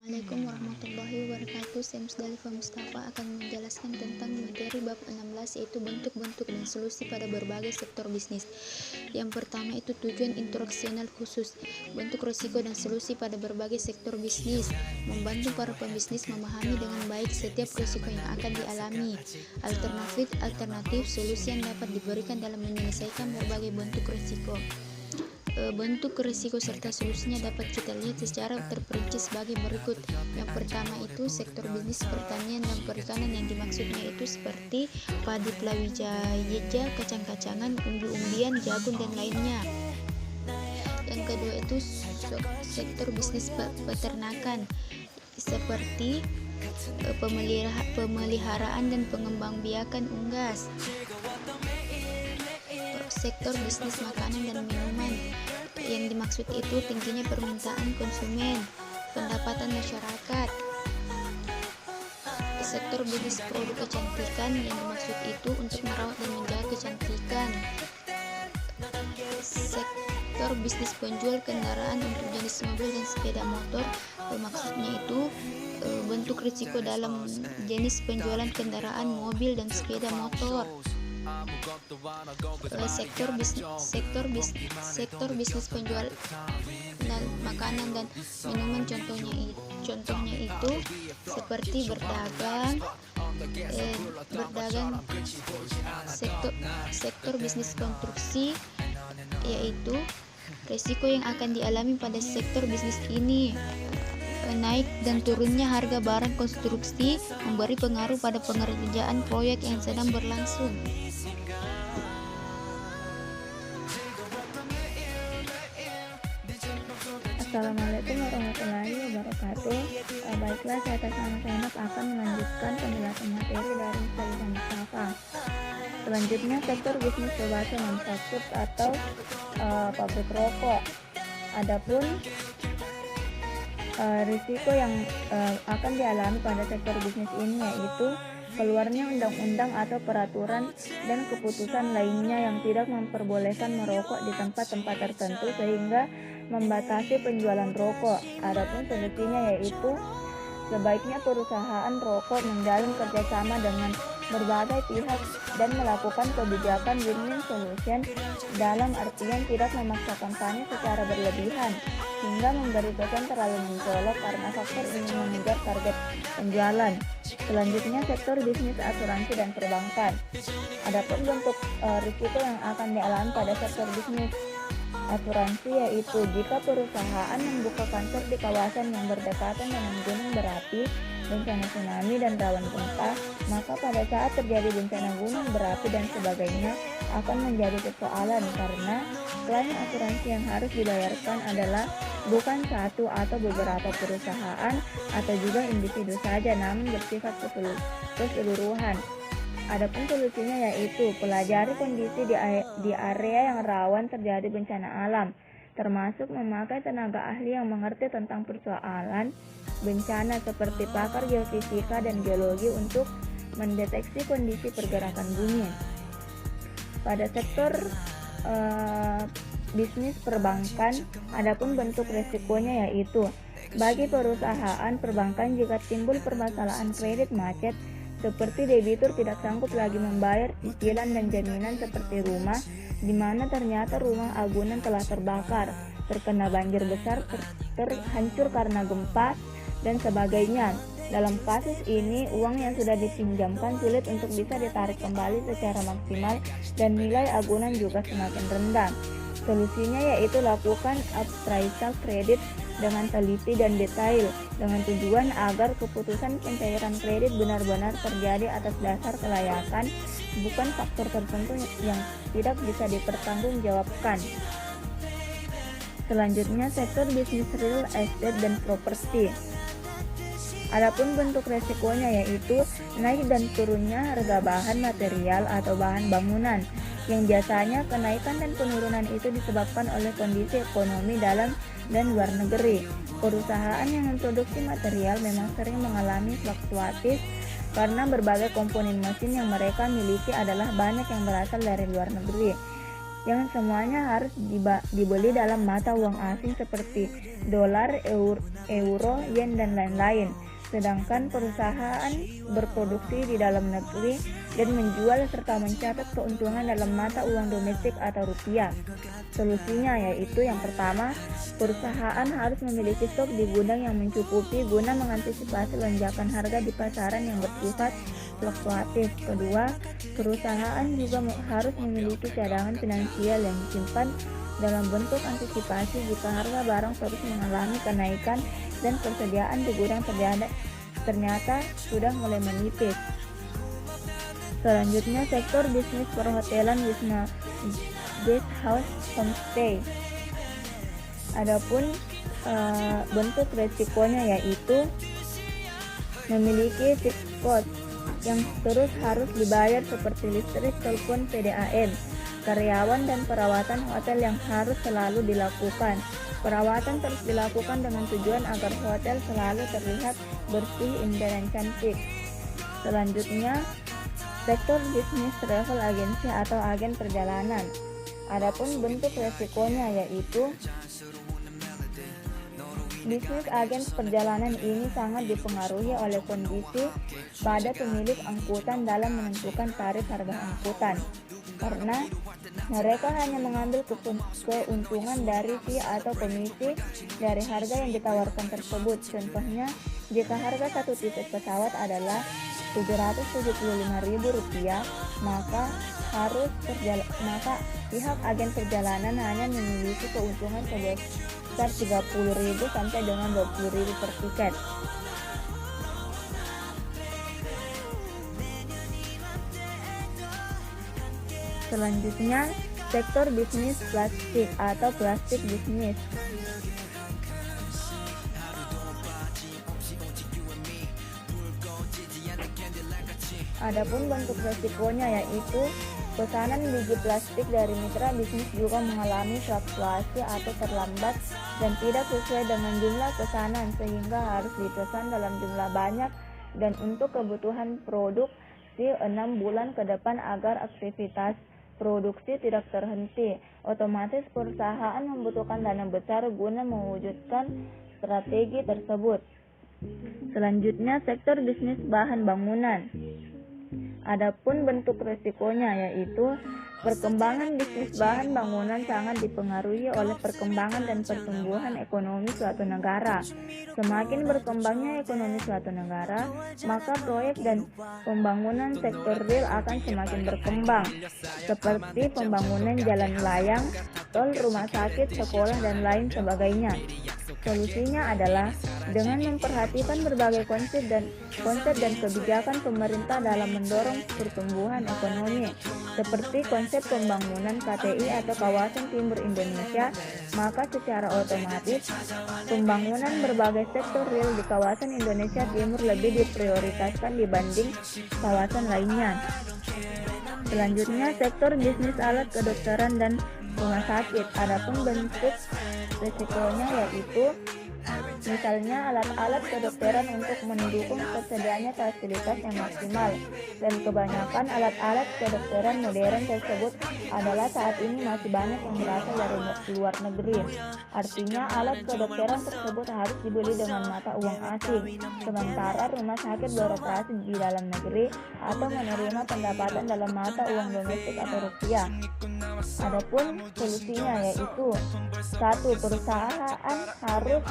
Assalamualaikum warahmatullahi wabarakatuh. Saya Musdalifah Mustafa akan menjelaskan tentang materi bab 16, yaitu bentuk-bentuk dan solusi pada berbagai sektor bisnis. Yang pertama itu tujuan instruksional khusus. Bentuk risiko dan solusi pada berbagai sektor bisnis, membantu para pembisnis memahami dengan baik setiap risiko yang akan dialami. Alternatif solusi yang dapat diberikan dalam menyelesaikan berbagai bentuk risiko. Bentuk risiko serta solusinya dapat kita lihat secara terperinci sebagai berikut. Yang pertama itu sektor bisnis pertanian dan perikanan, yang dimaksudnya itu seperti padi, palawija, kacang-kacangan, umbi-umbian, jagung dan lainnya. Yang kedua itu sektor bisnis peternakan seperti pemeliharaan dan pengembangbiakan unggas. Sektor bisnis makanan dan minuman, yang dimaksud itu tingginya permintaan konsumen, pendapatan masyarakat. Sektor bisnis produk kecantikan, yang dimaksud itu untuk merawat dan menjaga kecantikan. Sektor bisnis penjual kendaraan untuk jenis mobil dan sepeda motor, maksudnya itu bentuk risiko dalam jenis penjualan kendaraan mobil dan sepeda motor. Sektor bisnis penjual makanan dan minuman, contohnya itu seperti berdagang. Sektor bisnis konstruksi, yaitu risiko yang akan dialami pada sektor bisnis ini. Naik dan turunnya harga barang konstruksi memberi pengaruh pada pengerjaan proyek yang sedang berlangsung. Assalamualaikum warahmatullahi wabarakatuh. Baiklah, saya atas nama Zainab akan melanjutkan penjelasan materi dari Musdalifah Mustafa. Selanjutnya, sektor bisnis tobacco manufaktur atau pabrik rokok. Adapun risiko yang akan dialami pada sektor bisnis ini yaitu keluarnya undang-undang atau peraturan dan keputusan lainnya yang tidak memperbolehkan merokok di tempat-tempat tertentu sehingga membatasi penjualan rokok. Adapun solusinya yaitu sebaiknya perusahaan rokok menjalin kerjasama dengan berbagai pihak dan melakukan kebijakan win-win solution, dalam artian tidak memaksakan kampanye secara berlebihan hingga memberi kesan terlalu mencolok karena faktor ini mengejar target penjualan. Selanjutnya, sektor bisnis asuransi dan perbankan. Adapun bentuk risiko yang akan dialami pada sektor bisnis asuransi yaitu jika perusahaan membuka kantor di kawasan yang berdekatan dengan gunung berapi, bencana tsunami dan rawan gempa, maka pada saat terjadi bencana gunung berapi dan sebagainya akan menjadi persoalan karena klaim asuransi yang harus dibayarkan adalah bukan satu atau beberapa perusahaan atau juga individu saja, namun bersifat keseluruhan. Adapun solusinya yaitu pelajari kondisi di area yang rawan terjadi bencana alam, termasuk memakai tenaga ahli yang mengerti tentang persoalan bencana seperti pakar geofisika dan geologi untuk mendeteksi kondisi pergerakan bumi. Pada sektor bisnis perbankan, adapun bentuk resikonya yaitu bagi perusahaan perbankan jika timbul permasalahan kredit macet seperti debitur tidak sanggup lagi membayar cicilan dan jaminan seperti rumah, di mana ternyata rumah agunan telah terbakar, terkena banjir besar, terhancur karena gempa, dan sebagainya. Dalam kasus ini, uang yang sudah dipinjamkan sulit untuk bisa ditarik kembali secara maksimal dan nilai agunan juga semakin rendah. Solusinya yaitu lakukan appraisal kredit dengan teliti dan detail dengan tujuan agar keputusan pencairan kredit benar-benar terjadi atas dasar kelayakan, bukan faktor tertentu yang tidak bisa dipertanggungjawabkan. Selanjutnya, sektor bisnis real estate dan properti. Adapun bentuk resikonya yaitu naik dan turunnya harga bahan material atau bahan bangunan, yang biasanya kenaikan dan penurunan itu disebabkan oleh kondisi ekonomi dalam dan luar negeri. Perusahaan yang memproduksi material memang sering mengalami fluktuatif karena berbagai komponen mesin yang mereka miliki adalah banyak yang berasal dari luar negeri. yang semuanya harus dibeli dalam mata uang asing seperti dolar, euro, yen, dan lain-lain. Sedangkan perusahaan berproduksi di dalam negeri dan menjual serta mencatat keuntungan dalam mata uang domestik atau rupiah. Solusinya yaitu yang pertama, perusahaan harus memiliki stok di gudang yang mencukupi guna mengantisipasi lonjakan harga di pasaran yang bersifat fluktuatif. Kedua, perusahaan juga harus memiliki cadangan finansial yang disimpan dalam bentuk antisipasi jika harga barang terus mengalami kenaikan dan persediaan di gudang ternyata sudah mulai menipis. Selanjutnya, sektor bisnis perhotelan, guest house, homestay. Adapun bentuk resikonya yaitu memiliki fixed cost yang terus harus dibayar seperti listrik, telepon, PDAM, karyawan, dan perawatan hotel yang harus selalu dilakukan. Perawatan terus dilakukan dengan tujuan agar hotel selalu terlihat bersih, indah, dan cantik. Selanjutnya, sektor bisnis travel agency atau agen perjalanan. Adapun bentuk resikonya yaitu bisnis agen perjalanan ini sangat dipengaruhi oleh kondisi pada pemilik angkutan dalam menentukan tarif harga angkutan, karena mereka hanya mengambil keuntungan dari fee atau komisi dari harga yang ditawarkan tersebut. Contohnya, jika harga satu tiket pesawat adalah Rp775.000, maka pihak agen perjalanan hanya memiliki keuntungan sebesar Rp30.000 sampai dengan Rp20.000 per tiket. Selanjutnya, sektor bisnis plastik atau plastik bisnis. Adapun bentuk resikonya yaitu pesanan biji plastik dari mitra bisnis juga mengalami fluktuasi atau terlambat dan tidak sesuai dengan jumlah pesanan sehingga harus dipesan dalam jumlah banyak dan untuk kebutuhan produksi 6 bulan ke depan agar aktivitas produksi tidak terhenti. Otomatis perusahaan membutuhkan dana besar guna mewujudkan strategi tersebut. Selanjutnya, sektor bisnis bahan bangunan. Adapun bentuk resikonya yaitu perkembangan bisnis bahan bangunan sangat dipengaruhi oleh perkembangan dan pertumbuhan ekonomi suatu negara. Semakin berkembangnya ekonomi suatu negara, maka proyek dan pembangunan sektor real akan semakin berkembang, seperti pembangunan jalan layang, tol, rumah sakit, sekolah, dan lain sebagainya. Solusinya adalah dengan memperhatikan berbagai konsep dan kebijakan pemerintah dalam mendorong pertumbuhan ekonomi, seperti konsep pembangunan KTI atau kawasan timur Indonesia, maka secara otomatis pembangunan berbagai sektor real di kawasan Indonesia Timur lebih diprioritaskan dibanding kawasan lainnya. Selanjutnya, sektor bisnis alat kedokteran dan rumah sakit. Adapun bentuk risikonya yaitu misalnya alat-alat kedokteran untuk mendukung tersediaannya fasilitas yang maksimal, dan kebanyakan alat-alat kedokteran modern tersebut adalah saat ini masih banyak yang berasal dari luar negeri. Artinya alat kedokteran tersebut harus dibeli dengan mata uang asing, sementara rumah sakit beroperasi di dalam negeri atau menerima pendapatan dalam mata uang domestik atau rupiah. Adapun solusinya yaitu 1. Perusahaan harus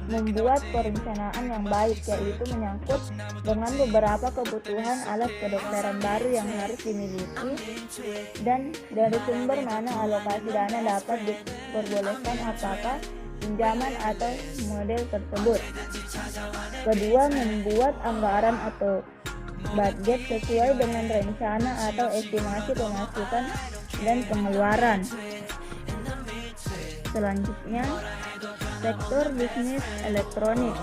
membuat perencanaan yang baik, yaitu menyangkut dengan beberapa kebutuhan alat kedokteran baru yang harus dimiliki dan dari sumber mana alokasi dana dapat diperbolehkan, apakah pinjaman atau model tersebut. Kedua, membuat anggaran atau budget sesuai dengan rencana atau estimasi pemasukan dan pengeluaran. Selanjutnya, sektor bisnis elektronik.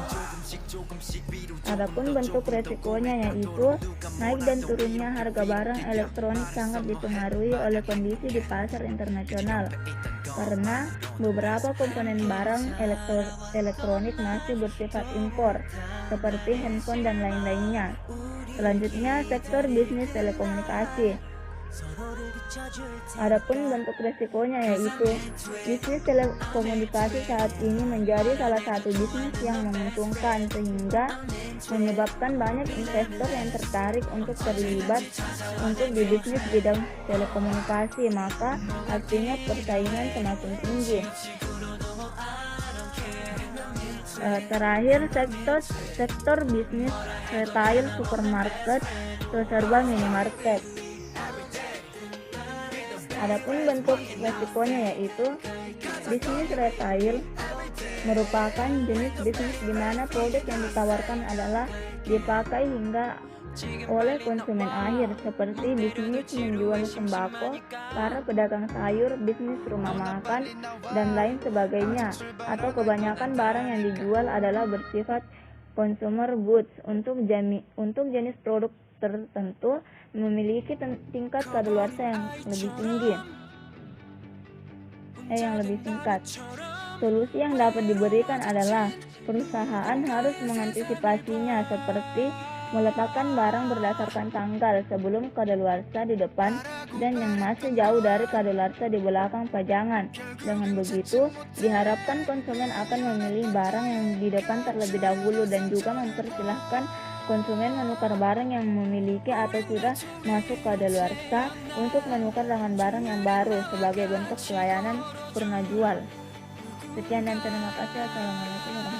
Adapun bentuk resikonya yaitu naik dan turunnya harga barang elektronik sangat dipengaruhi oleh kondisi di pasar internasional, karena beberapa komponen barang elektronik masih bersifat impor, seperti handphone dan lain-lainnya. Selanjutnya, sektor bisnis telekomunikasi. Adapun bentuk resikonya yaitu bisnis telekomunikasi saat ini menjadi salah satu bisnis yang menguntungkan sehingga menyebabkan banyak investor yang tertarik untuk terlibat di bisnis bidang telekomunikasi, maka artinya persaingan semakin tinggi. Terakhir, sektor bisnis retail, supermarket, serba minimarket. Adapun bentuk resikonya yaitu bisnis retail merupakan jenis bisnis di mana produk yang ditawarkan adalah dipakai hingga oleh konsumen akhir, seperti bisnis menjual sembako, para pedagang sayur, bisnis rumah makan, dan lain sebagainya, atau kebanyakan barang yang dijual adalah bersifat consumer goods untuk jenis produk tertentu memiliki tingkat kadaluarsa yang lebih singkat. Solusi yang dapat diberikan adalah perusahaan harus mengantisipasinya, seperti meletakkan barang berdasarkan tanggal sebelum kadaluarsa di depan dan yang masih jauh dari kadaluarsa di belakang pajangan. Dengan begitu, diharapkan konsumen akan memilih barang yang di depan terlebih dahulu dan juga mempersilahkan konsumen menukar barang yang memiliki atau sudah masuk kadaluarsa untuk menukar dengan barang yang baru sebagai bentuk pelayanan purna jual. Sekian dan terima kasih. Assalamualaikum warahmatullahi wabarakatuh.